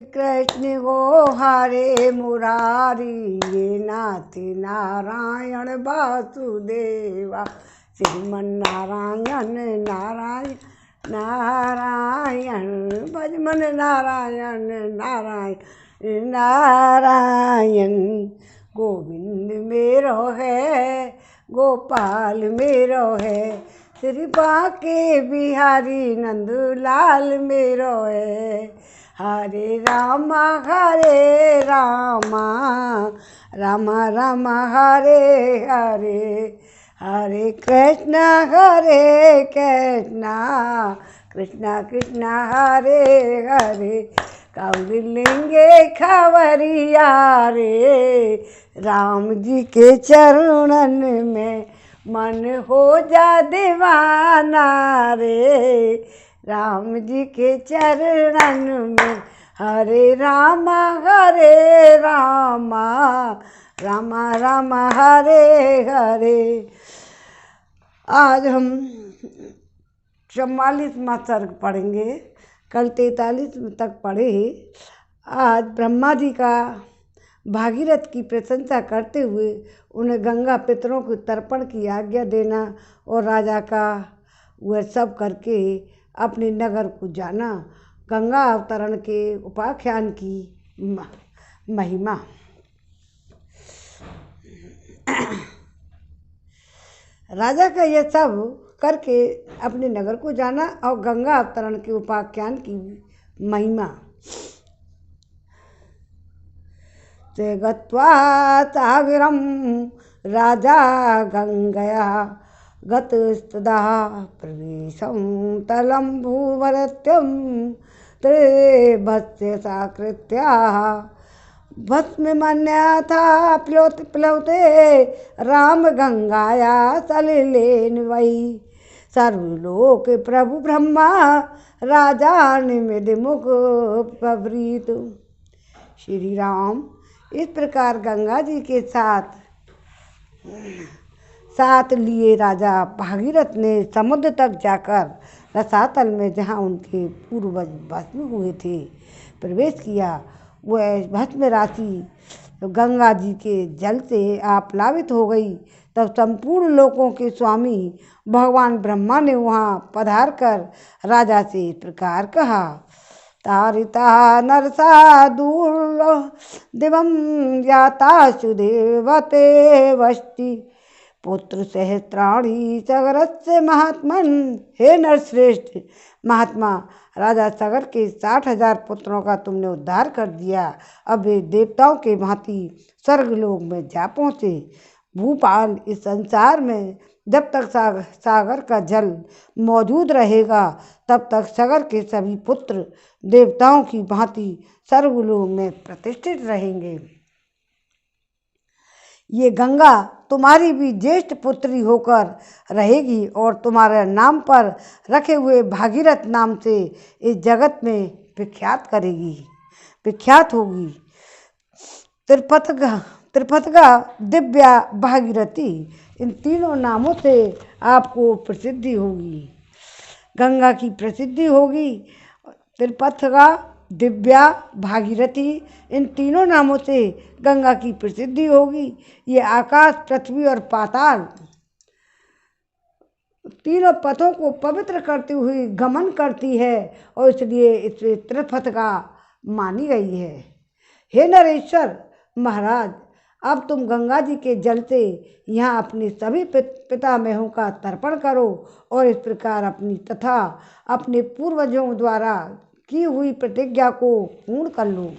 कृष्ण गो हरे मुरारी ये नाथ नारायण वासुदेवा श्रीमन नारायण नारायण नारायण भजमन नारायण नारायण नारायण। गोविंद मेरो है गोपाल मेरो है श्री बाके बिहारी नंदलाल मेरो है। हरे रामा राम राम हरे हरे हरे कृष्ण कृष्ण कृष्ण हरे हरे। कौलिंगे खबरिया रे राम जी के चरणन में मन हो जा दीवाना रे राम जी के चरणन में। हरे राम राम राम हरे हरे। आज हम 44वां सर्ग पढ़ेंगे, कल 43 तक पढ़े। आज ब्रह्मा जी का भागीरथ की प्रशंसा करते हुए उन्हें गंगा पितरों को तर्पण की आज्ञा देना और राजा का वह सब करके अपने नगर को जाना, गंगा अवतरण के उपाख्यान की महिमा। राजा का यह सब करके अपने नगर को जाना और गंगा अवतरण के उपाख्यान की महिमा। ते गत्वा सागरं राजा गंगया गतस्तदा प्रवेशं तलं भूभरत्यं त्रिभस्य साकृत्या भस्ममन्यथा प्लवते राम गंगाया सलिलेन वै। सर्वलोक प्रभु ब्रह्मा राजा निमिद मुख प्रवृत। श्री राम इस प्रकार गंगा जी के साथ लिए राजा भागीरथ ने समुद्र तक जाकर रसातल में जहाँ उनके पूर्वज भस्म हुए थे प्रवेश किया। वह भस्म राशि गंगा जी के जल से आप्लावित हो गई। तब संपूर्ण लोकों के स्वामी भगवान ब्रह्मा ने वहाँ पधार कर राजा से इस प्रकार कहा। तारिता नरसा दूर दिवं याता सुदेवते वस्ति पुत्र सहस्त्राणी सगरस्य महात्मन। हे नरश्रेष्ठ महात्मा, राजा सगर के 60,000 पुत्रों का तुमने उद्धार कर दिया। अब वे देवताओं के भांति स्वर्गलोक में जा पहुँचे। भूपाल, इस संसार में जब तक सागर का जल मौजूद रहेगा तब तक सागर के सभी पुत्र देवताओं की भांति स्वर्गलोक में प्रतिष्ठित रहेंगे। ये गंगा तुम्हारी भी ज्येष्ठ पुत्री होकर रहेगी और तुम्हारे नाम पर रखे हुए भागीरथ नाम से इस जगत में विख्यात होगी। त्रिपथगा, दिव्या, भागीरथी, इन तीनों नामों से आपको प्रसिद्धि होगी। गंगा की प्रसिद्धि होगी। त्रिपथगा, दिव्या, भागीरथी, इन तीनों नामों से गंगा की प्रसिद्धि होगी। ये आकाश, पृथ्वी और पाताल तीनों पथों को पवित्र करती हुई गमन करती है और इसलिए इसे त्रिपथगा मानी गई है। हे नरेश्वर महाराज, अब तुम गंगा जी के जल से यहाँ अपने सभी पितामहों का तर्पण करो और इस प्रकार अपनी तथा अपने पूर्वजों द्वारा की हुई प्रतिज्ञा को पूर्ण कर लो।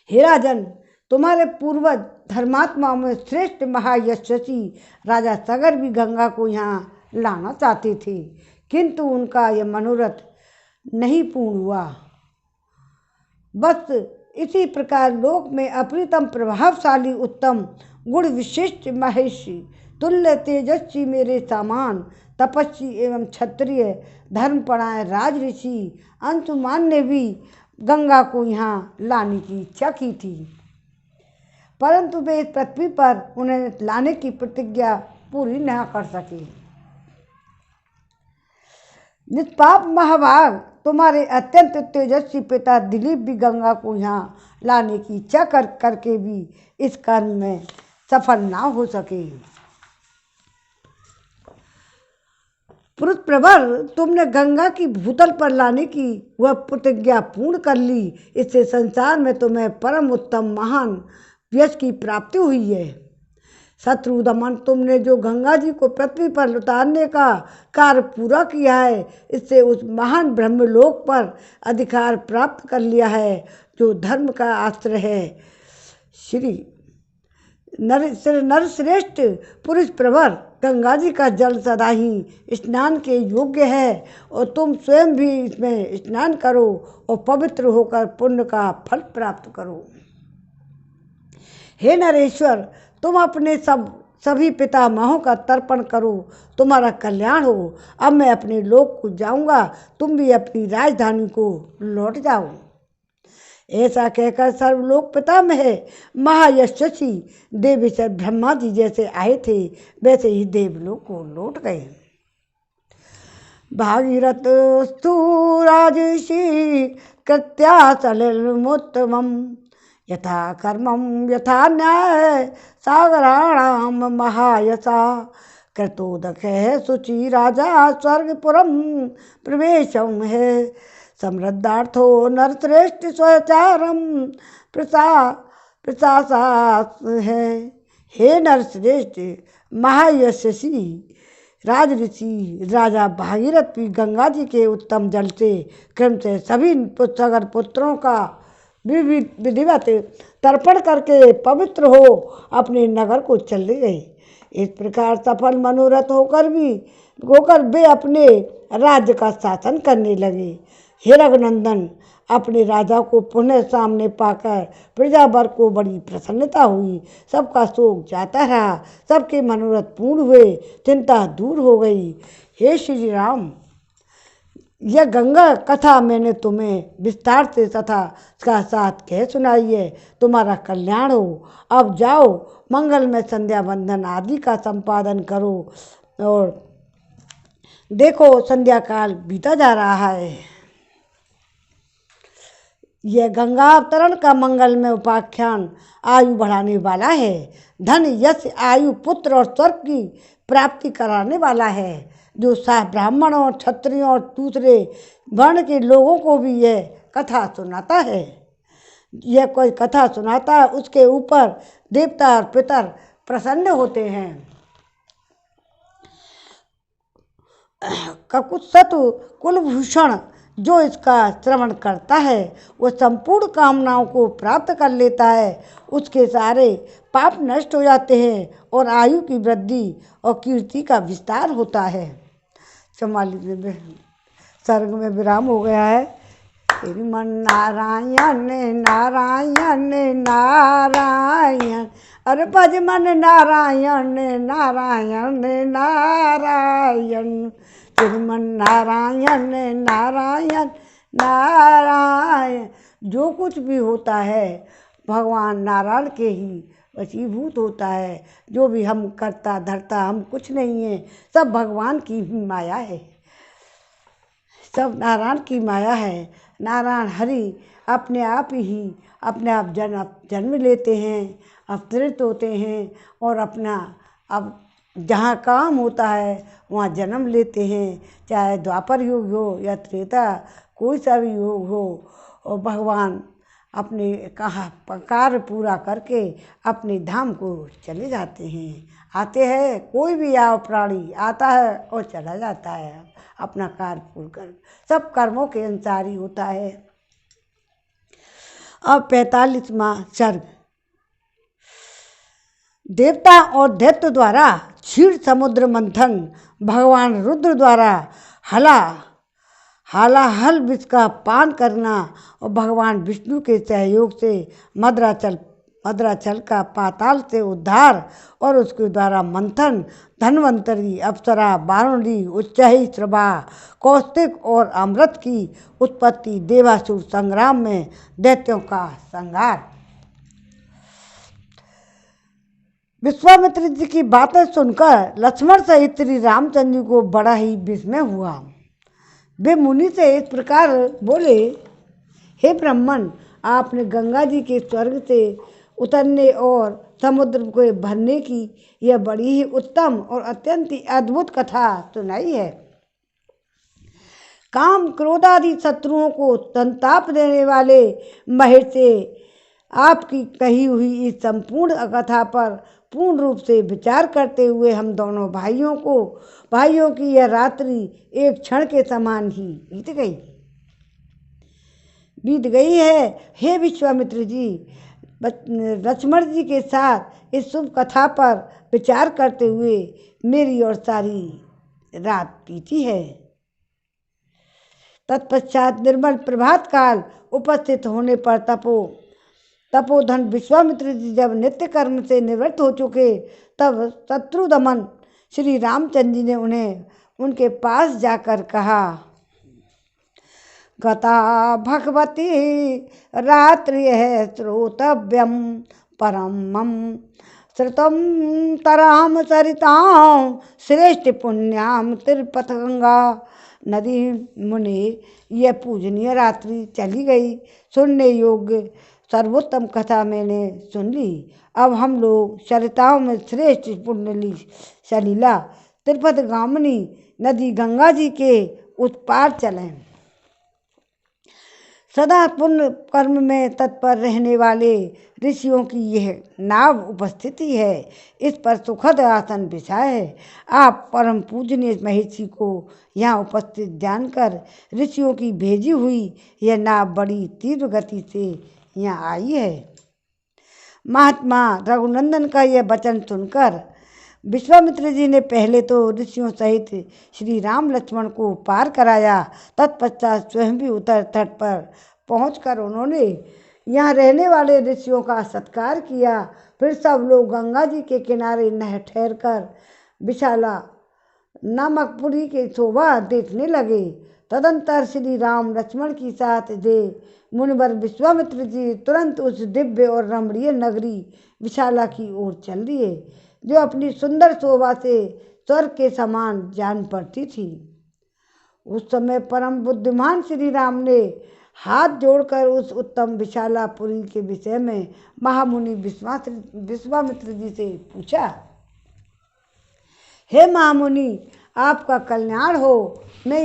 हे राजन, तुम्हारे पूर्वज धर्मात्माओं में श्रेष्ठ महायशस्वी राजा सगर भी गंगा को यहाँ लाना चाहते थे, किंतु उनका यह मनोरथ नहीं पूर्ण हुआ। बस इसी प्रकार लोक में अप्रितम प्रभावशाली उत्तम गुण विशिष्ट महेशी तुल्य तेजस्वी मेरे सामान तपस्वी एवं क्षत्रिय धर्मपरायण राज ऋषि अंशुमान ने भी गंगा को यहाँ लाने की इच्छा की थी, परंतु वे इस पृथ्वी पर उन्हें लाने की प्रतिज्ञा पूरी न कर सके। निष्पाप महाभाग, तुम्हारे अत्यंत तेजस्वी पिता दिलीप भी गंगा को यहाँ लाने की इच्छा करके भी इस कर्म में सफल ना हो सके। पुरुष प्रवर, तुमने गंगा की भूतल पर लाने की वह प्रतिज्ञा पूर्ण कर ली। इससे संसार में तुम्हें परम उत्तम महान यश की प्राप्ति हुई है। शत्रु दमन, तुमने जो गंगा जी को पृथ्वी पर उतारने का कार्य पूरा किया है, इससे उस महान ब्रह्मलोक पर अधिकार प्राप्त कर लिया है जो धर्म का आश्रय है। श्री नरश्रेष्ठ पुरुष प्रवर, गंगा जी का जल सदा ही स्नान के योग्य है और तुम स्वयं भी इसमें स्नान करो और पवित्र होकर पुण्य का फल प्राप्त करो। हे नरेश्वर, तुम अपने सभी पितामहों का तर्पण करो, तुम्हारा कल्याण हो। अब मैं अपने लोक को जाऊंगा, तुम भी अपनी राजधानी को लौट जाओ। ऐसा कहकर सर्वलोक पितामह महायशस्वी देवेश्वर ब्रह्मा जी जैसे आए थे वैसे ही देवलोक को लौट गए। भागीरथ स्तु राजर्षि कृत्या सलिलमुत्तमम् यथा कर्मं यथा न्याय सागराणाम महायसा कृतोदकः शुचि राजा स्वर्गपुरम प्रवेशम है समृद्धार्थो नरश्रेष्ठ स्वचारम प्रशासास है। हे नरश्रेष्ठ महायशस्वी राजऋषि राजा भागीरथ भी गंगा जी के उत्तम जल से क्रम से सभी सागर पुत्रों का विधिवत तर्पण करके पवित्र हो अपने नगर को चले गए। इस प्रकार सफल मनोरथ होकर वे अपने राज्य का शासन करने लगे। हे रघुनंदन, अपने राजा को पुनः सामने पाकर प्रजावर को बड़ी प्रसन्नता हुई। सबका शोक जाता रहा, सबके मनोरथ पूर्ण हुए, चिंता दूर हो गई। हे श्री राम, यह गंगा कथा मैंने तुम्हें विस्तार से तथा का साथ कह सुनाई है। तुम्हारा कल्याण हो। अब जाओ, मंगल में संध्या बंधन आदि का संपादन करो और देखो संध्या काल बीता जा रहा है। यह गंगा अवतरण का मंगल में उपाख्यान आयु बढ़ाने वाला है, धन यश आयु पुत्र और स्वर्ग की प्राप्ति कराने वाला है, जो ब्राह्मण और क्षत्रियों और दूसरे वर्ण के लोगों को भी यह कथा सुनाता है। यह कोई कथा सुनाता है उसके ऊपर देवता और पितर प्रसन्न होते हैं। ककुत्सतु कुलभूषण जो इसका श्रवण करता है वह संपूर्ण कामनाओं को प्राप्त कर लेता है। उसके सारे पाप नष्ट हो जाते हैं और आयु की वृद्धि और कीर्ति का विस्तार होता है। संभाली सर्ग में विराम हो गया है। श्रीमन नारायण नारायण नारायण, अरे भज मन नारायण नारायण नारायण, श्रीमन नारायण नारायण नारायण। जो कुछ भी होता है भगवान नारायण के ही वशीभूत होता है। जो भी हम करता धरता हम कुछ नहीं है, सब भगवान की ही माया है, सब नारायण की माया है। नारायण हरि अपने आप ही अपने आप जन्म लेते हैं, अवतरित होते हैं और अपना अब जहाँ काम होता है वहाँ जन्म लेते हैं, चाहे द्वापर युग हो या त्रेता, कोई सा भी युग हो। और भगवान अपने कार्य पूरा करके अपने धाम को चले जाते हैं। आते हैं, कोई भी आओ प्राणी आता है और चला जाता है अपना कार्य पूर्ण कर, सब कर्मों के अनुसार ही होता है। अब 45वां सर्ग। देवता और दैत्य द्वारा क्षीर समुद्र मंथन, भगवान रुद्र द्वारा हालाहल विष का पान करना और भगवान विष्णु के सहयोग से मद्राचल का पाताल से उद्धार और उसके द्वारा मंथन, धन्वंतरी, अप्सरा, वारुणी, उच्चही, श्रभा, कौस्तिक और अमृत की उत्पत्ति, देवासुर संग्राम में दैत्यों का संहार। विश्वामित्र जी की बातें सुनकर लक्ष्मण सहित श्री रामचंद्र जी को बड़ा ही विस्मय हुआ। वे मुनि से इस प्रकार बोले, हे ब्राह्मण, आपने गंगा जी के स्वर्ग से उतरने और समुद्र को भरने की यह बड़ी ही उत्तम और अत्यंत ही अद्भुत कथा सुनाई है। काम क्रोध आदि शत्रुओं को संताप देने वाले महेश से आपकी कही हुई इस संपूर्ण कथा पर पूर्ण रूप से विचार करते हुए हम दोनों भाइयों की यह रात्रि एक क्षण के समान ही बीत गई है। हे विश्वामित्र जी, लक्ष्मण जी के साथ इस शुभ कथा पर विचार करते हुए मेरी और सारी रात बीती है। तत्पश्चात निर्मल प्रभात काल उपस्थित होने पर तपोधन विश्वामित्र जी जब नित्य कर्म से निवृत्त हो चुके, तब शत्रु दमन श्री रामचंद्र जी ने उन्हें उनके पास जाकर कहा, गता भगवती रात्रि श्रोतव्यम परमम श्रुतम तराम सरितां श्रेष्ठ पुण्याम तिरुपत गंगा नदी। मुनि, यह पूजनीय रात्रि चली गई, सुनने योग्य सर्वोत्तम कथा मैंने सुन ली। अब हम लोग सरिताओं में श्रेष्ठ पुण्य सलीला तिरुपत गामिनी नदी गंगा जी के उस पार चलें। सदा पुण्य कर्म में तत्पर रहने वाले ऋषियों की यह नाव उपस्थिति है, इस पर सुखद आसन बिछा है। आप परम पूजनीय महिषी को यहाँ उपस्थित जानकर ऋषियों की भेजी हुई यह नाव बड़ी तीव्र गति से यहाँ आई है। महात्मा रघुनंदन का यह वचन सुनकर विश्वामित्र जी ने पहले तो ऋषियों सहित श्री राम लक्ष्मण को पार कराया। तत्पश्चात स्वयं भी उत्तर तट पर पहुंचकर उन्होंने यहाँ रहने वाले ऋषियों का सत्कार किया। फिर सब लोग गंगा जी के किनारे ठहर कर विशाला नामक पुरी की शोभा देखने लगे। तदंतर श्री राम लक्ष्मण के साथ मुनिवर विश्वामित्र जी तुरंत उस दिव्य और रमणीय नगरी विशाला की ओर चल दिए, जो अपनी सुंदर शोभा से स्वर्ग के समान जान पड़ती थी। उस समय परम बुद्धिमान श्री राम ने हाथ जोड़कर उस उत्तम विशालापुरी के विषय में महामुनि विश्वामित्र जी से पूछा, हे महामुनि, आपका कल्याण हो। मैं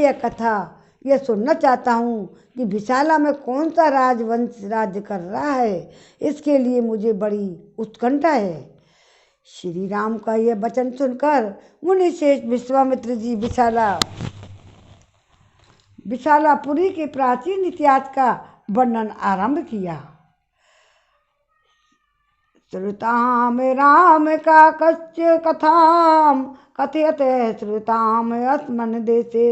यह सुनना चाहता हूँ कि विशाला में कौन सा राजवंश राज्य कर रहा है। इसके लिए मुझे बड़ी उत्कंठा है। श्री राम का यह वचन सुनकर मुनि श्रेष्ठ विश्वामित्र जी विशालापुरी के प्राचीन इतिहास का वर्णन आरंभ किया। श्रुताम राम का कस्य कथाम कथयते श्रुताम अस्मन् देशे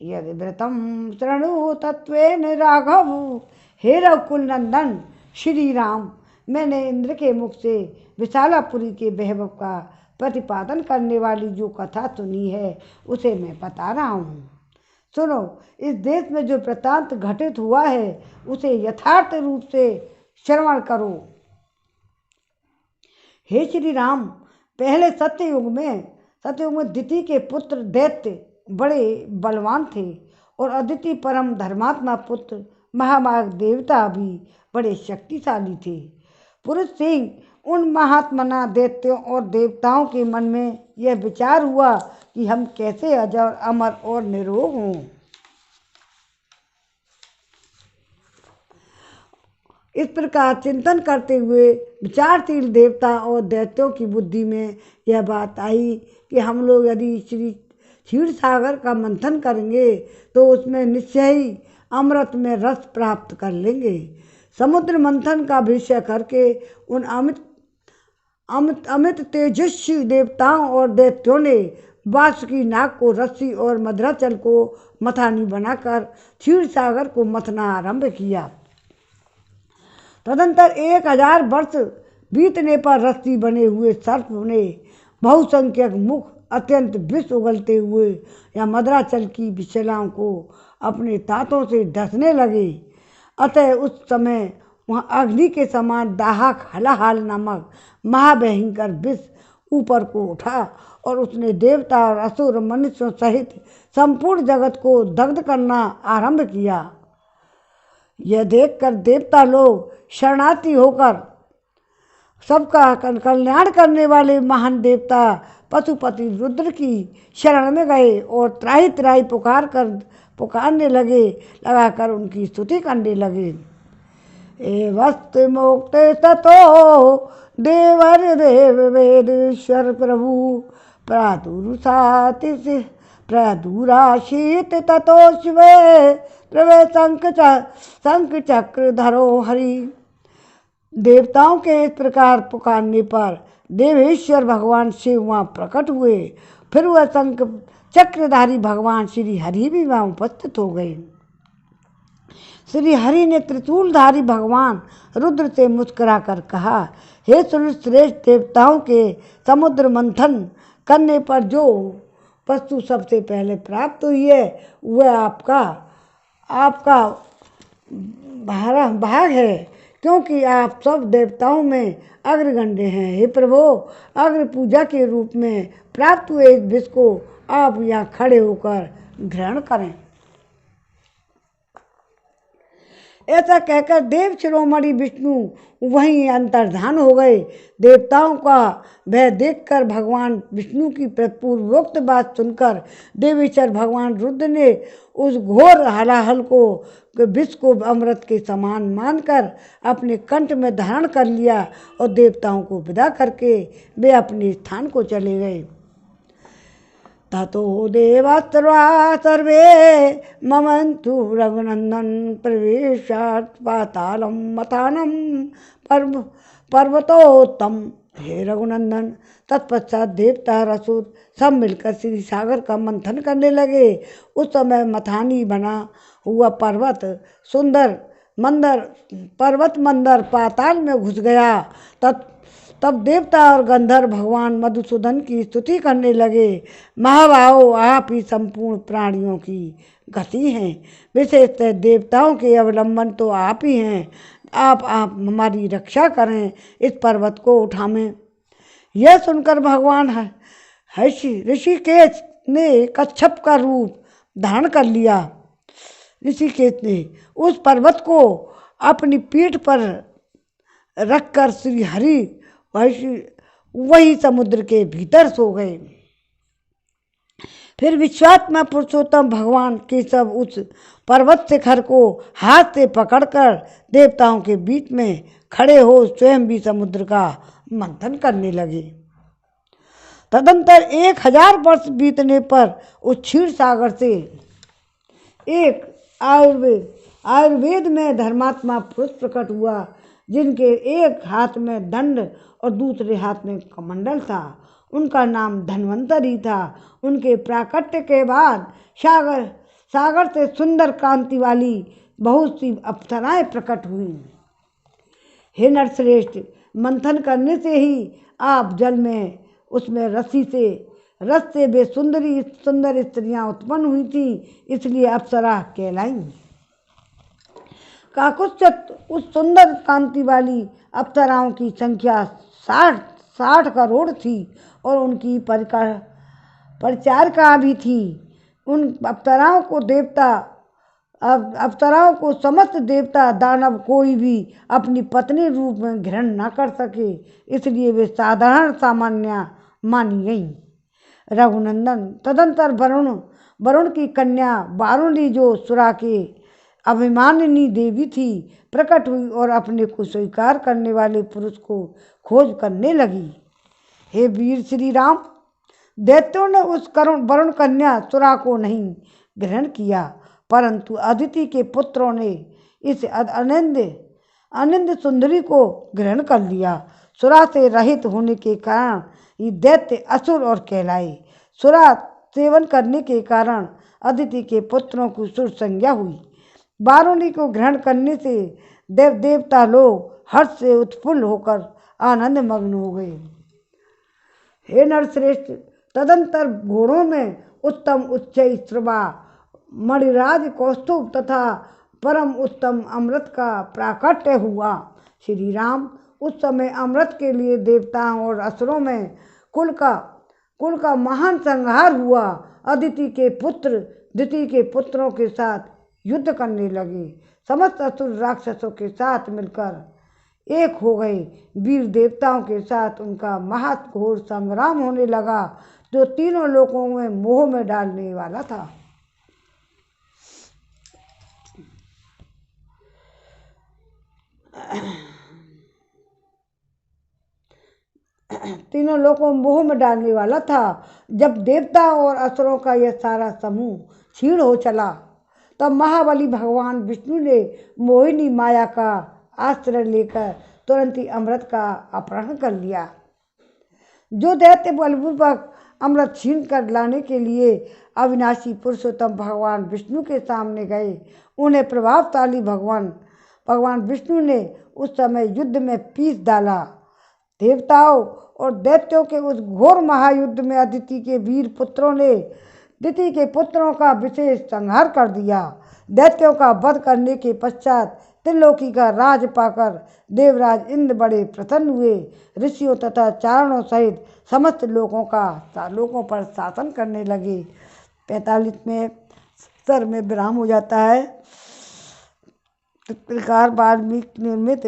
यदि व्रतम शृणु तत्वेन राघव। हे रघुकुल नंदन श्री राम, मैंने इंद्र के मुख से विशालापुरी के वैभव का प्रतिपादन करने वाली जो कथा सुनी है, उसे मैं बता रहा हूँ। सुनो, इस देश में जो वृत्तांत घटित हुआ है, उसे यथार्थ रूप से श्रवण करो। हे श्री राम, पहले सत्ययुग में दिति के पुत्र दैत्य बड़े बलवान थे और अदिति परम धर्मात्मा पुत्र महामाग देवता भी बड़े शक्तिशाली थे। पुरुष सिंह उन महात्मना दैत्यों और देवताओं के मन में यह विचार हुआ कि हम कैसे अजर अमर और निरोग हों। इस प्रकार चिंतन करते हुए विचारशील देवता और दैत्यों की बुद्धि में यह बात आई कि हम लोग यदि श्री क्षीर सागर का मंथन करेंगे तो उसमें निश्चय ही अमृत में रस प्राप्त कर लेंगे। समुद्र मंथन का विषय करके उन अमित तेजस्वी देवताओं और दैत्यों ने वासुकी नाग को रस्सी और मदराचल को मथानी बनाकर क्षीर सागर को मथना आरंभ किया। तदंतर 1000 वर्ष बीतने पर रस्सी बने हुए सर्प ने बहुसंख्यक मुख अत्यंत विष उगलते हुए या मदराचल की विशलाओं को अपने दांतों से डसने लगे। अतः उस समय वहाँ अग्नि के समान दाहक हलाहल नामक महाभयंकर विष ऊपर को उठा और उसने देवता और असुर मनुष्यों सहित संपूर्ण जगत को दग्ध करना आरंभ किया। यह देखकर देवता लोग शरणार्थी होकर सबका कल्याण करने वाले महान देवता पशुपति रुद्र की शरण में गए और त्राही त्राही पुकारने लगाकर उनकी स्तुति करने लगे। ए वस्त मोक्ते ततो देवर देव वेदेश्वर प्रभु प्रादुराशीत ततो शिवे प्रवे शंख चक्र धरो हरि। देवताओं के इस प्रकार पुकारने पर देवेश्वर भगवान शिव वहाँ प्रकट हुए। फिर वह शंख चक्रधारी भगवान श्री हरि भी वहाँ उपस्थित हो गए। श्री हरि ने त्रिशूलधारी भगवान रुद्र से मुस्कुराकर कहा, हे श्रेष्ठ देवताओं के समुद्र मंथन करने पर जो वस्तु सबसे पहले प्राप्त हुई है वह आपका भाग है, क्योंकि आप सब देवताओं में अग्रगण्य हैं। हे प्रभु, अग्र पूजा के रूप में प्राप्त हुए इस विष को आप यहाँ खड़े होकर ग्रहण करें। ऐसा कहकर देव शिरोमणि विष्णु वहीं अंतर्धान हो गए। देवताओं का भय देखकर भगवान विष्णु की पूर्वोक्त बात सुनकर देवेश्वर भगवान रुद्र ने उस घोर हलाहल को विष को अमृत के समान मानकर अपने कंठ में धारण कर लिया और देवताओं को विदा करके वे अपने स्थान को चले गए। ततो देवास्त्रा सर्वे ममन्तु रघुनंदन प्रवेशात् पातालम मतानम पर्वतोत्तम। हे रघुनंदन, तत्पश्चात देवता असुर सब मिलकर श्री सागर का मंथन करने लगे। उस समय मथानी बना हुआ पर्वत मंदर पाताल में घुस गया। तब देवता और गंधर्व भगवान मधुसूदन की स्तुति करने लगे। महाभाव, आप ही संपूर्ण प्राणियों की गति हैं, विशेषतः देवताओं के अवलंबन तो आप ही हैं। आप हमारी रक्षा करें, इस पर्वत को उठावें। यह सुनकर भगवान ऋषिकेश ने कच्छप का रूप धारण कर लिया। ऋषिकेश ने उस पर्वत को अपनी पीठ पर रखकर श्री हरि वही समुद्र के भीतर सो गए। फिर विश्वात्मा पुरुषोत्तम भगवान केशव उस पर्वत शिखर को हाथ से पकड़कर देवताओं के बीच में खड़े हो स्वयं भी समुद्र का मंथन करने लगे। तदंतर 1000 वर्ष बीतने पर उस क्षीर सागर से एक आयुर्वेद में धर्मात्मा पुरुष प्रकट हुआ, जिनके एक हाथ में दंड और दूसरे हाथ में कमंडल था। उनका नाम धन्वंतरी था। उनके प्राकट्य के बाद सागर से सुंदर कांति वाली बहुत सी अप्सराएं प्रकट हुई। हे नरश्रेष्ठ, मंथन करने से ही आप जल में उसमें रस से वे सुंदर स्त्रियां उत्पन्न हुई थी, इसलिए अप्सरा कहलाई। काकुत्स्थित उस सुंदर कांति वाली अप्सराओं की संख्या 60 करोड़ थी और उनकी परिचारिका भी थी। उन अप्सराओं को समस्त देवता दानव कोई भी अपनी पत्नी रूप में ग्रहण न कर सके, इसलिए वे सामान्य मानी गईं। रघुनंदन, तदंतर वरुण की कन्या वारुणी, जो सुरा के अभिमानिनी देवी थी, प्रकट हुई और अपने को स्वीकार करने वाले पुरुष को खोज करने लगी। हे वीर श्री राम, दैत्यों ने उस वरुण कन्या सुरा को नहीं ग्रहण किया, परंतु अदिति के पुत्रों ने इस अनिंद सुंदरी को ग्रहण कर लिया। सुरा से रहित होने के कारण ये दैत्य असुर और कहलाए। सुरा सेवन करने के कारण अदिति के पुत्रों की सुर संज्ञा हुई। वारुणी को ग्रहण करने से देवता लोग हर्ष से उत्फुल्ल होकर आनंद मग्न हो गए। हे नरश्रेष्ठ, तदंतर घोड़ों में उत्तम उच्च श्रवा मणिराज कौस्तुभ तथा परम उत्तम अमृत का प्राकट्य हुआ। श्री राम, उस समय अमृत के लिए देवताओं और असुरों में कुल का महान संहार हुआ। अदिति के पुत्र दिति के पुत्रों के साथ युद्ध करने लगे। समस्त असुर राक्षसों के साथ मिलकर एक हो गए। वीर देवताओं के साथ उनका महाघोर संग्राम होने लगा, जो तीनों लोकों में मोह में डालने वाला था। तीनों लोगों मोह में डालने वाला था। जब देवता और असुरों का यह सारा समूह क्षीण हो चला, तब महाबली भगवान विष्णु ने मोहिनी माया का आश्रय लेकर तुरंत ही अमृत का अपहरण कर लिया। जो दैत्य बलपूर्वक अमृत छीन कर लाने के लिए अविनाशी पुरुषोत्तम भगवान विष्णु के सामने गए, उन्हें प्रभावशाली भगवान विष्णु ने उस समय युद्ध में पीस डाला। देवताओं और दैत्यों के उस घोर महायुद्ध में अदिति के वीर पुत्रों ने दिति के पुत्रों का विशेष संहार कर दिया। दैत्यों का वध करने के पश्चात त्रिलोकी का राज पाकर देवराज इंद्र बड़े प्रसन्न हुए। ऋषियों तथा चारणों सहित समस्त लोगों पर शासन करने लगे। 45वें स्तर में विराम हो जाता है। इस प्रकार वाल्मीकि निर्मित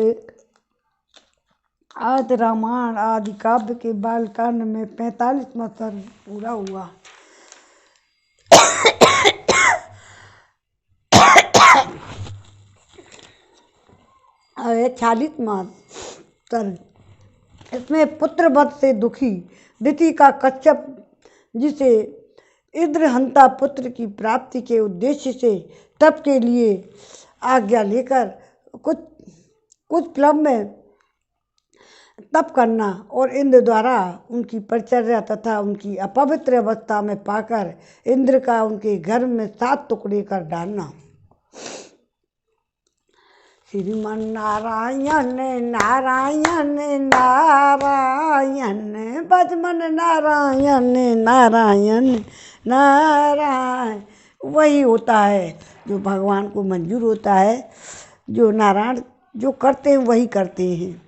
आदि रामायण आदि काव्य के बालकांड में 45वां सर्ग पूरा हुआ। और 46वां सर्ग, इसमें पुत्रवध से दुखी दिति का कच्छप, जिसे इंद्रहंता पुत्र की प्राप्ति के उद्देश्य से तप के लिए आज्ञा लेकर कुछ प्लव में तप करना और इंद्र द्वारा उनकी परिचर्या तथा उनकी अपवित्र अवस्था में पाकर इंद्र का उनके घर में 7 टुकड़े कर डालना। श्रीमन नारायण नारायण नारायण बजमन नारायण नारायण नारायण, वही होता है जो भगवान को मंजूर होता है। जो नारायण जो करते हैं वही करते हैं।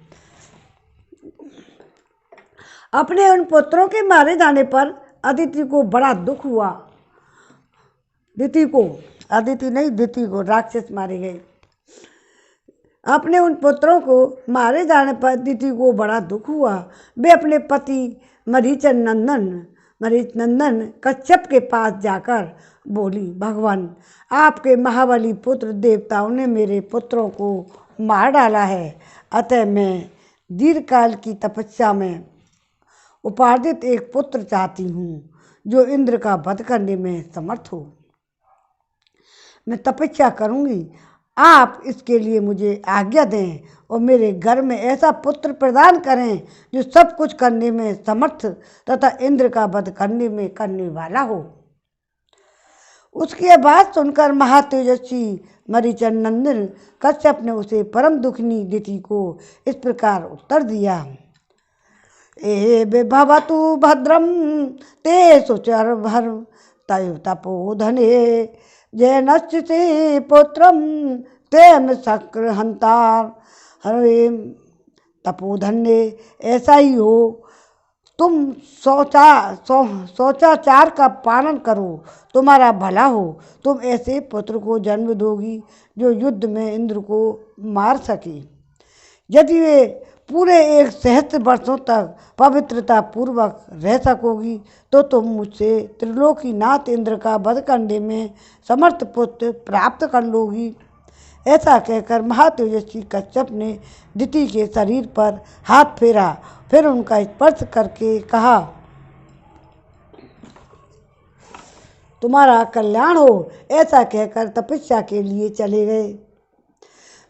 अपने उन पुत्रों के मारे जाने पर अदिति को बड़ा दुख हुआ। दिति को राक्षस मारे गए। अपने उन पुत्रों को मारे जाने पर दिति को बड़ा दुख हुआ। वे अपने पति मरीच नंदन कच्छप के पास जाकर बोली, भगवान, आपके महाबली पुत्र देवताओं ने मेरे पुत्रों को मार डाला है, अतः मैं दीर्घकाल की तपस्या में उपार्जित एक पुत्र चाहती हूँ, जो इंद्र का वध करने में समर्थ हो। मैं तपस्या करूँगी, आप इसके लिए मुझे आज्ञा दें और मेरे घर में ऐसा पुत्र प्रदान करें जो सब कुछ करने में समर्थ तथा इंद्र का वध करने वाला हो। उसकी बात सुनकर महातेजस्वी मरीचन नंदन कश्यप ने उसे परम दुखनी दिति को इस प्रकार उत्तर दिया, ए भवतु भद्रम ते सुचर भर तय तपोधने जैनश्च से पुत्रम तेन शक्र हंतार। हरे तपोधन्य, ऐसा ही हो, तुम शौचाचार का पालन करो, तुम्हारा भला हो। तुम ऐसे पुत्र को जन्म दोगी जो युद्ध में इंद्र को मार सके। यदि वे पूरे 1 सहस्त्र वर्षों तक पवित्रता पूर्वक रह सकोगी तो तुम मुझसे त्रिलोकीनाथ इंद्र का वध करने में समर्थ पुत्र प्राप्त कर लोगी। ऐसा कहकर महातेजस्वी कश्यप ने दिति के शरीर पर हाथ फेरा, फिर उनका स्पर्श करके कहा, तुम्हारा कल्याण हो। ऐसा कहकर तपस्या के लिए चले गए।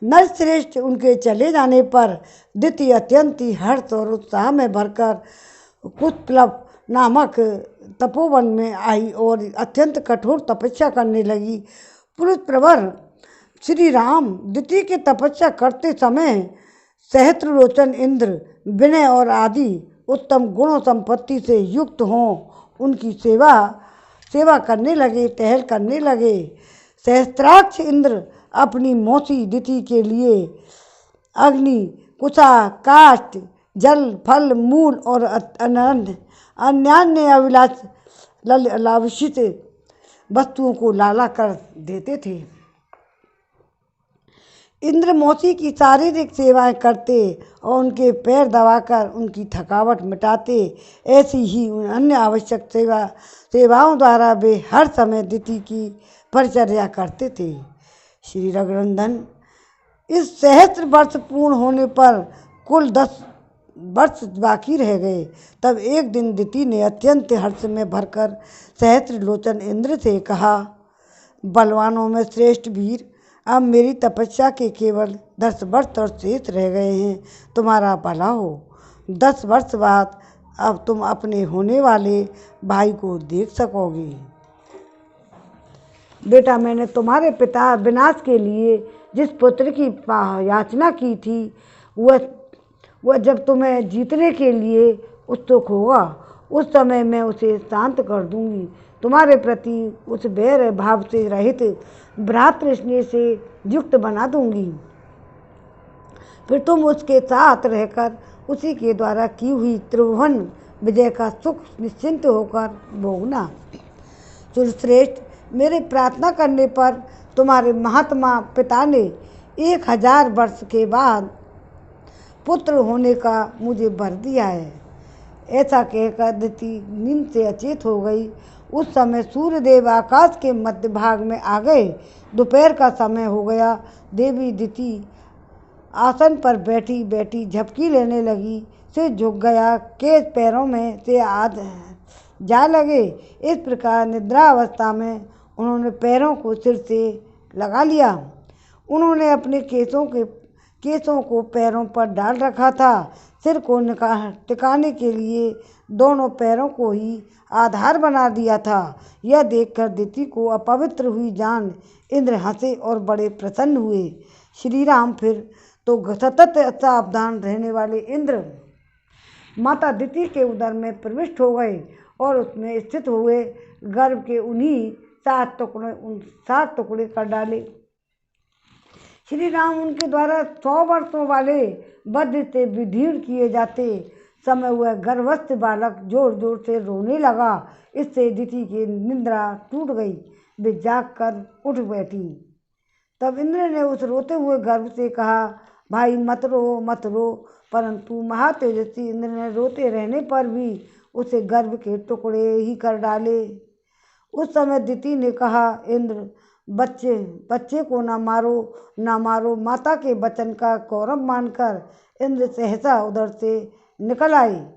नरश्रेष्ठ उनके चले जाने पर दिति अत्यंत ही हर्ष और उत्साह में भरकर कुशप्लव नामक तपोवन में आई और अत्यंत कठोर तपस्या करने लगी। पुरुष प्रवर श्री राम दिति की तपस्या करते समय सहस्त्रलोचन इंद्र विनय और आदि उत्तम गुणों संपत्ति से युक्त हों उनकी सेवा करने लगे, टहल करने लगे। सहस्त्राक्ष इंद्र अपनी मौसी दिति के लिए अग्नि, कुशा, काष्ठ, जल फल मूल और अन्यान्य अभिलाषित वस्तुओं को लाला कर देते थे। इंद्र मौसी की शारीरिक सेवाएं करते और उनके पैर दबाकर उनकी थकावट मिटाते। ऐसी ही उन अन्य आवश्यक सेवाओं द्वारा वे हर समय दिति की परिचर्या करते थे। श्री रघुनंदन, इस सहस्त्र वर्ष पूर्ण होने पर कुल 10 वर्ष बाकी रह गए। तब एक दिन दिति ने अत्यंत हर्ष में भरकर सहस्त्र लोचन इंद्र से कहा, बलवानों में श्रेष्ठ वीर, अब मेरी तपस्या के केवल 10 वर्ष और शेष रह गए हैं। तुम्हारा भला हो। 10 वर्ष बाद अब तुम अपने होने वाले भाई को देख सकोगे। बेटा, मैंने तुम्हारे पिता विनाश के लिए जिस पुत्र की याचना की थी, वह जब तुम्हें जीतने के लिए उत्सुक होगा, उस समय मैं उसे शांत कर दूंगी। तुम्हारे प्रति उस बैर भाव से रहित भ्रातृ स्नेह से युक्त बना दूंगी। फिर तुम उसके साथ रहकर उसी के द्वारा की हुई त्रिभुवन विजय का सुख निश्चिंत होकर भोगना। सुरश्रेष्ठ, मेरे प्रार्थना करने पर तुम्हारे महात्मा पिता ने 1000 वर्ष के बाद पुत्र होने का मुझे वर दिया है। ऐसा कहकर दिति नींद से अचेत हो गई। उस समय सूर्यदेव आकाश के मध्य भाग में आ गए। दोपहर का समय हो गया। देवी दिति आसन पर बैठी बैठी झपकी लेने लगी। सिर झुक गया, केस पैरों में से आध जा लगे। इस प्रकार निद्रा अवस्था में उन्होंने पैरों को सिर से लगा लिया। उन्होंने अपने केसों को पैरों पर डाल रखा था। सिर को टिकाने के लिए दोनों पैरों को ही आधार बना दिया था। यह देखकर दिति को अपवित्र हुई जान इंद्र हंसे और बड़े प्रसन्न हुए। श्री राम फिर तो सतत सावधान रहने वाले इंद्र माता दिति के उदर में प्रविष्ट हो गए और उसमें स्थित हुए गर्भ के उन्हीं 7 टुकड़े कर डाले। श्री राम उनके द्वारा 100 वर्षों वाले वज्र से विदीर्ण किए जाते समय वह गर्भस्थ बालक जोर जोर से रोने लगा। इससे दिति की निद्रा टूट गई। वे जाग कर उठ बैठी। तब इंद्र ने उस रोते हुए गर्भ से कहा, भाई मत रो। परंतु महातेजस्वी इंद्र ने रोते रहने पर भी उसे गर्भ के टुकड़े ही कर डाले। उस समय दिति ने कहा, इंद्र, बच्चे को न मारो। माता के वचन का गौरव मानकर इंद्र सहसा उधर से निकल आए।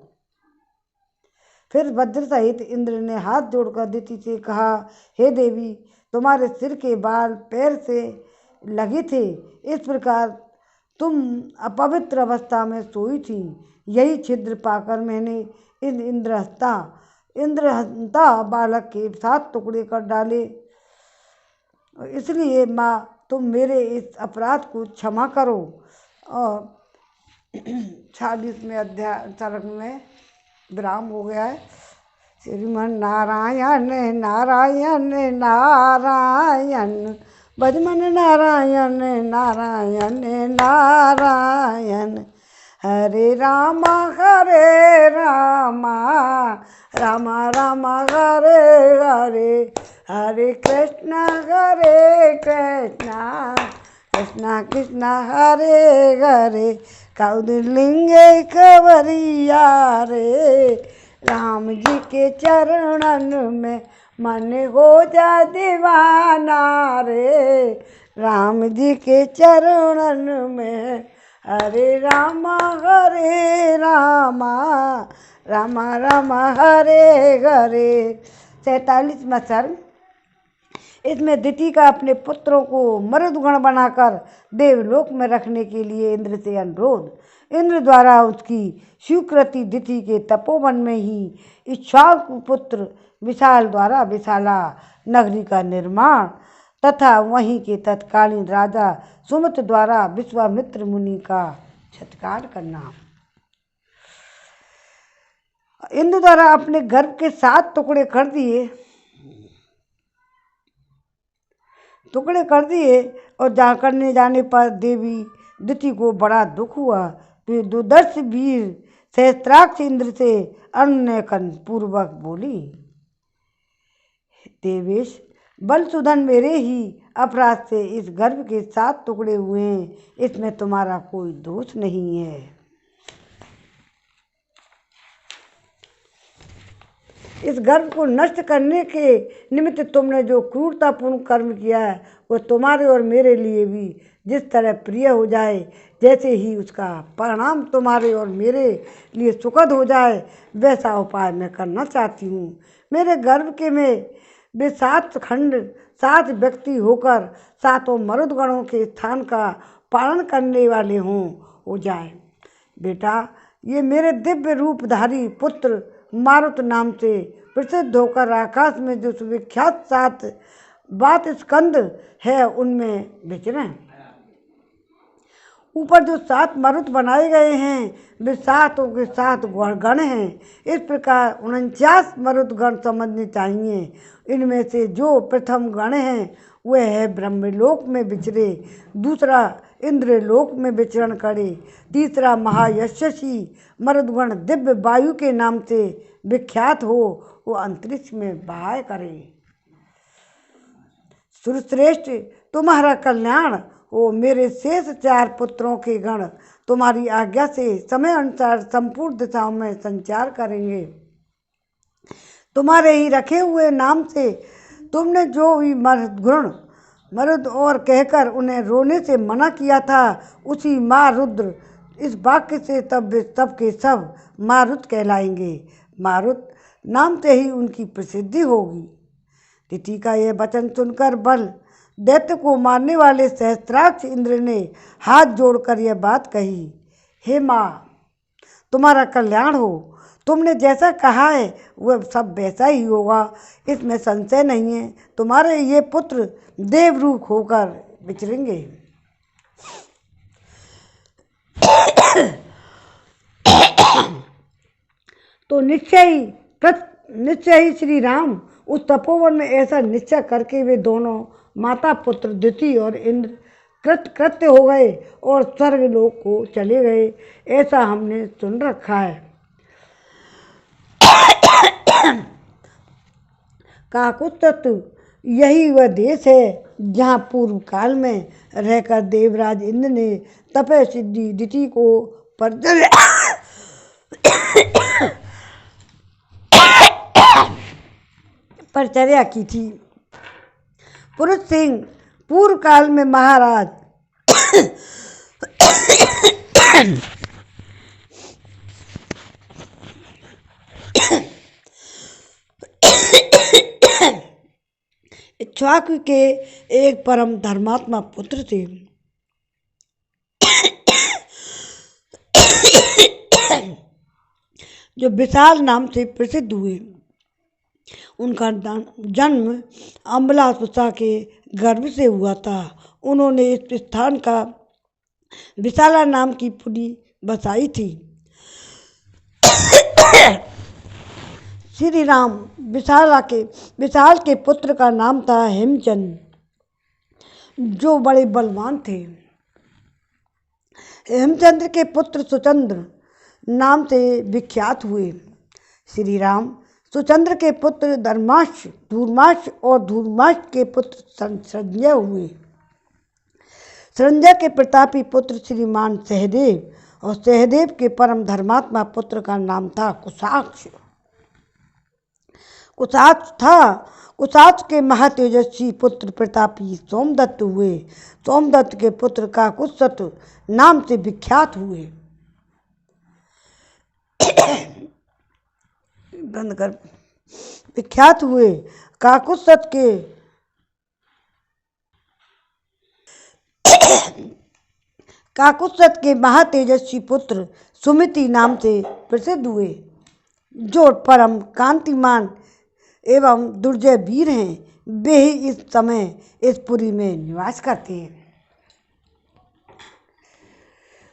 फिर वज्र सहित इंद्र ने हाथ जोड़कर दिति से कहा, हे देवी, तुम्हारे सिर के बाल पैर से लगे थे। इस प्रकार तुम अपवित्र अवस्था में सोई थी। यही छिद्र पाकर मैंने इन इंद्रहंता बालक के 7 टुकड़े कर डाले। इसलिए माँ, तुम मेरे इस अपराध को क्षमा करो। और 40वें अध्याय सर्ग में विराम हो गया है। श्रीमन नारायण नारायण नारायण, भजमन नारायण नारायण नारायण, हरे रामा रामा रामा हरे हरे, हरे कृष्णा कृष्णा कृष्णा हरे हरे, कौदलिंगे खबरिया रे, राम जी के चरणन में मन हो जा दीवाना रे, राम जी के चरणन में, हरे रामा रामा रामा हरे हरे। 47वां सर्ग। इसमें दिति का अपने पुत्रों को मरुदगण बनाकर देवलोक में रखने के लिए इंद्र से अनुरोध। इंद्र द्वारा उसकी स्वीकृति दिति के तपोवन में ही इक्ष्वाकु पुत्र विशाल द्वारा विशाला नगरी का निर्माण तथा वहीं के तत्कालीन राजा सुमित द्वारा विश्वामित्र मुनि का सत्कार करना। इंद्र द्वारा अपने गर्भ के 7 टुकड़े कर दिए और करने जाने पर देवी दिति को बड़ा दुख हुआ। फिर दुर्दर्श वीर सहस्त्राक्ष इंद्र से अन्यकन पूर्वक बोली, देवेश बलसुधन मेरे ही अपराध से इस गर्भ के 7 टुकड़े हुए हैं, इसमें तुम्हारा कोई दोष नहीं है। इस गर्भ को नष्ट करने के निमित्त तुमने जो क्रूरतापूर्ण कर्म किया है वह तुम्हारे और मेरे लिए भी जिस तरह प्रिय हो जाए, जैसे ही उसका परिणाम तुम्हारे और मेरे लिए सुखद हो जाए, वैसा उपाय मैं करना चाहती हूँ। मेरे गर्भ के में वे 7 खंड 7 व्यक्ति होकर 7 मरुदगणों के स्थान का पालन करने वाले हो जाए। बेटा, ये मेरे दिव्य रूपधारी पुत्र मारुत नाम से प्रसिद्ध होकर आकाश में जो सुविख्यात 7 बात स्कंद है उनमें विचरण। ऊपर जो 7 मरुत बनाए गए हैं वे 7 के 7 गण हैं। इस प्रकार 49 मरुत गण समझने चाहिए। इनमें से जो प्रथम गण है वह है ब्रह्मलोक में विचरे, दूसरा इंद्रलोक में विचरण करे, तीसरा महायशस्वी मरुदगण दिव्य वायु के नाम से विख्यात हो वो अंतरिक्ष में बहाय करे। सुरश्रेष्ठ, तुम्हारा कल्याण हो। मेरे शेष 4 पुत्रों के गण तुम्हारी आज्ञा से समय अनुसार संपूर्ण दिशाओं में संचार करेंगे। तुम्हारे ही रखे हुए नाम से तुमने जो भी मरुद और कहकर उन्हें रोने से मना किया था, उसी माँ रुद्र इस वाक्य से तब वे सब के सब मारुत कहलाएंगे। मारुत नाम से ही उनकी प्रसिद्धि होगी। तिथि का यह वचन सुनकर बल दैत्य को मारने वाले सहस्त्राक्ष इंद्र ने हाथ जोड़कर यह बात कही, हे माँ, तुम्हारा कल्याण हो। तुमने जैसा कहा है वह सब वैसा ही होगा, इसमें संशय नहीं है। तुम्हारे ये पुत्र देवरूप होकर विचरेंगे। तो निश्चय ही श्री राम उस तपोवन में ऐसा निश्चय करके वे दोनों माता पुत्र द्युति और इंद्र कृत्य हो गए और स्वर्गलोक को चले गए, ऐसा हमने सुन रखा है। काकुत्स्थु यही वह देश है जहाँ पूर्व काल में रहकर देवराज इंद्र ने तपस्विनी दिति को परिचर्या की थी। पुरुष सिंह पूर्व काल में महाराज इक्ष्वाकु के एक परम धर्मात्मा पुत्र थे। जो विशाल नाम से प्रसिद्ध हुए। उनका जन्म अम्बलासुसा के गर्भ से हुआ था। उन्होंने इस स्थान का विशाला नाम की पुरी बसाई थी। श्री राम विशाल के पुत्र का नाम था हेमचंद, जो बड़े बलवान थे। हेमचंद्र के पुत्र सुचंद्र नाम से विख्यात हुए। श्री राम सुचंद्र के पुत्र धूर्माश और धूर्माश के पुत्र संजय हुए। संजय के प्रतापी पुत्र श्रीमान सहदेव और सहदेव के परम धर्मात्मा पुत्र का नाम था कुशाक्ष। कुशाक्ष के महातेजस्वी पुत्र प्रतापी सोमदत्त हुए। सोमदत्त के पुत्र काकुत्स्थ नाम से विख्यात हुए। काकुत्स्थ के महातेजस्वी पुत्र सुमिति नाम से प्रसिद्ध हुए, जो परम कांतिमान एवं दुर्जय वीर हैं। वे ही इस समय इस पुरी में निवास करते हैं।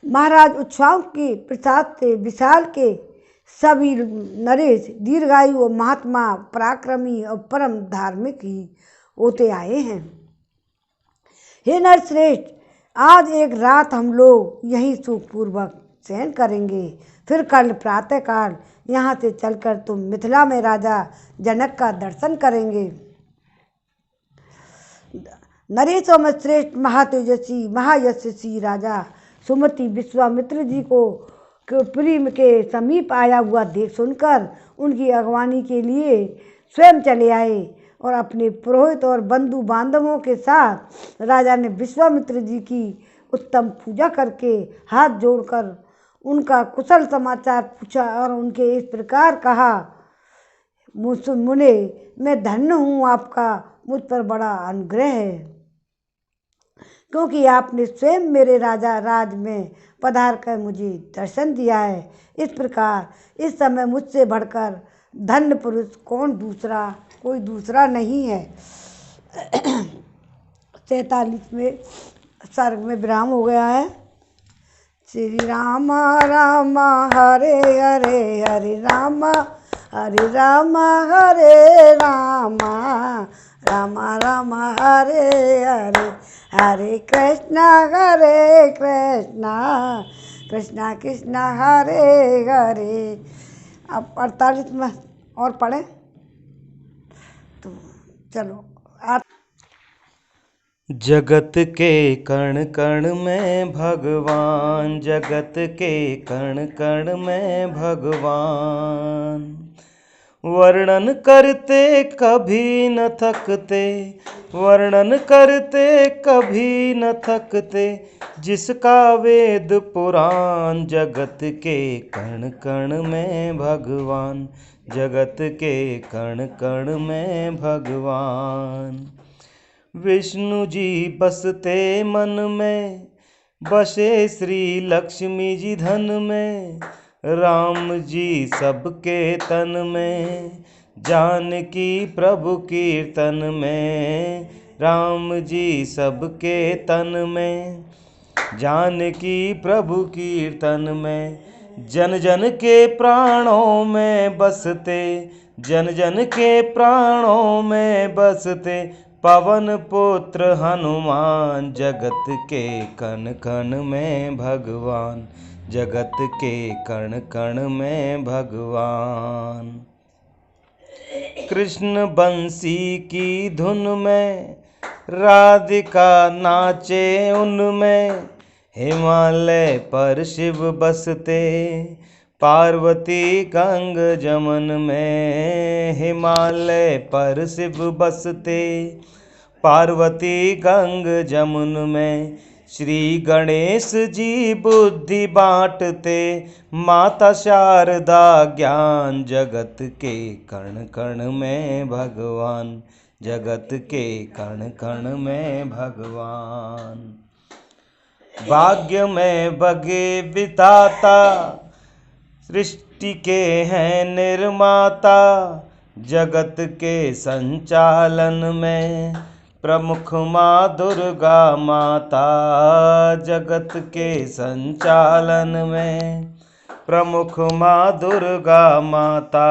महाराज इक्ष्वाकु के प्रसाद से विशाल के सभी नरेश दीर्घायु और महात्मा पराक्रमी और परम धार्मिक ही होते आए हैं। हे नरश्रेष्ठ, आज एक रात हम लोग यहीं सुखपूर्वक शयन करेंगे। फिर कल प्रातःकाल यहाँ से चलकर तुम मिथिला में राजा जनक का दर्शन करेंगे। नरेशों में श्रेष्ठ महातेजस्वी महायशस्वी राजा सुमति विश्वामित्र जी को प्रेम के समीप आया हुआ देख सुनकर उनकी अगवानी के लिए स्वयं चले आए और अपने पुरोहित और बंधु बांधवों के साथ राजा ने विश्वामित्र जी की उत्तम पूजा करके हाथ जोड़कर उनका कुशल समाचार पूछा और उनके इस प्रकार कहा, मुने मैं धन्य हूँ, आपका मुझ पर बड़ा अनुग्रह है, क्योंकि आपने स्वयं मेरे राजा राज में पधार कर मुझे दर्शन दिया है। इस प्रकार इस समय मुझसे बढ़कर धन्य पुरुष कोई दूसरा नहीं है। 47वें सर्ग में विराम हो गया है। श्री राम राम हरे हरे, हरे राम हरे राम, हरे राम राम राम हरे हरे, हरे कृष्णा कृष्णा कृष्णा हरे हरे। अब 48 में और पढ़े तो चलो। जगत के कण कण में भगवान, जगत के कण कण में भगवान, वर्णन करते कभी न थकते, वर्णन करते कभी न थकते, जिसका वेद पुराण। जगत के कण कण में भगवान, जगत के कण कण में भगवान। विष्णु जी बसते मन में, बसे श्री लक्ष्मी जी धन में, राम जी सबके तन में, जानकी प्रभु कीर्तन में, राम जी सबके तन में, जानकी प्रभु कीर्तन में। जन जन के प्राणों में बसते, जन जन के प्राणों में बसते, पवन पुत्र हनुमान। जगत के कण कण में भगवान, जगत के कण कण में भगवान। कृष्ण बंसी की धुन में, राधिका नाचे उनमें, हिमालय पर शिव बसते, पार्वती गंग जमन में। हिमालय पर शिव बसते, पार्वती गंग जमुन में। श्री गणेश जी बुद्धि बांटते, माता शारदा ज्ञान। जगत के कण कण में भगवान, जगत के कण कण में भगवान। भाग्य में बगे विधाता, सृष्टि के हैं निर्माता, जगत के संचालन में प्रमुख माँ दुर्गा माता। जगत के संचालन में प्रमुख माँ दुर्गा माता।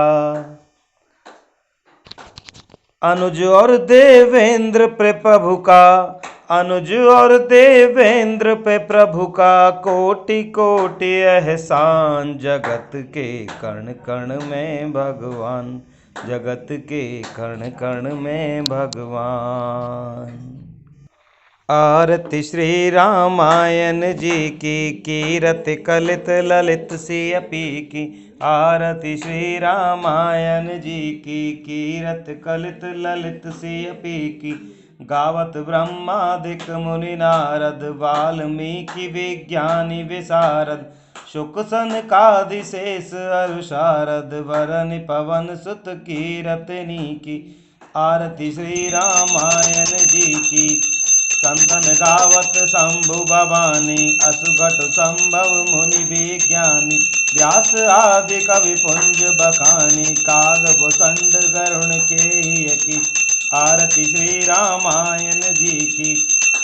अनुज और देवेंद्र पे प्रभु का, अनुज और देवेंद्र पे प्रभु का कोटि कोटि एहसान। जगत के कण कण में भगवान, जगत के कण कण में भगवान। आरती श्री रामायण जी की, कीरति कलित ललित सियपी की। आरती श्री रामायण जी की, कीरति कलित ललित सियपी की। गावत ब्रह्मादिक मुनि नारद, वाल्मीकि विज्ञानी विशारद। शुक सनकादि शेष अरु शारद, वरनि पवन सुत कीरतनी की। आरती श्री रामायण जी की, संतन गावत शंभु भवानी। असुघट संभव मुनि विज्ञानी, व्यास आदि कवि पुंज बखानी। काग भुसंड गरुण के की। आरती श्री रामायण जी की,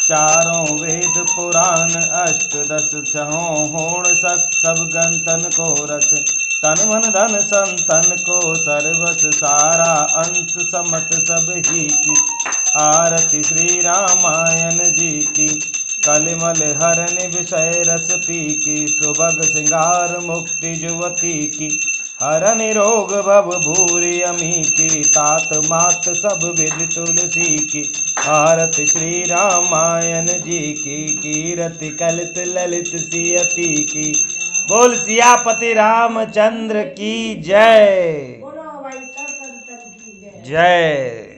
चारों वेद पुराण अष्टदश। छहों होण सत सब गंतन को रस। तन मन धन संतन को सर्वस, सारा अंश समत सब ही की। आरती श्री रामायण जी की, कलिमल हरन विषय रस पी की सुभग श्रृंगार मुक्ति जुवती की हरन रोग भव भूरि अमी की तात मात सब विधि तुलसी की आरत श्री रामायण जी की कीरति कलित ललित सियपी की। बोल सियापति रामचंद्र की जय। बोलो भाई, कर की जय। जय।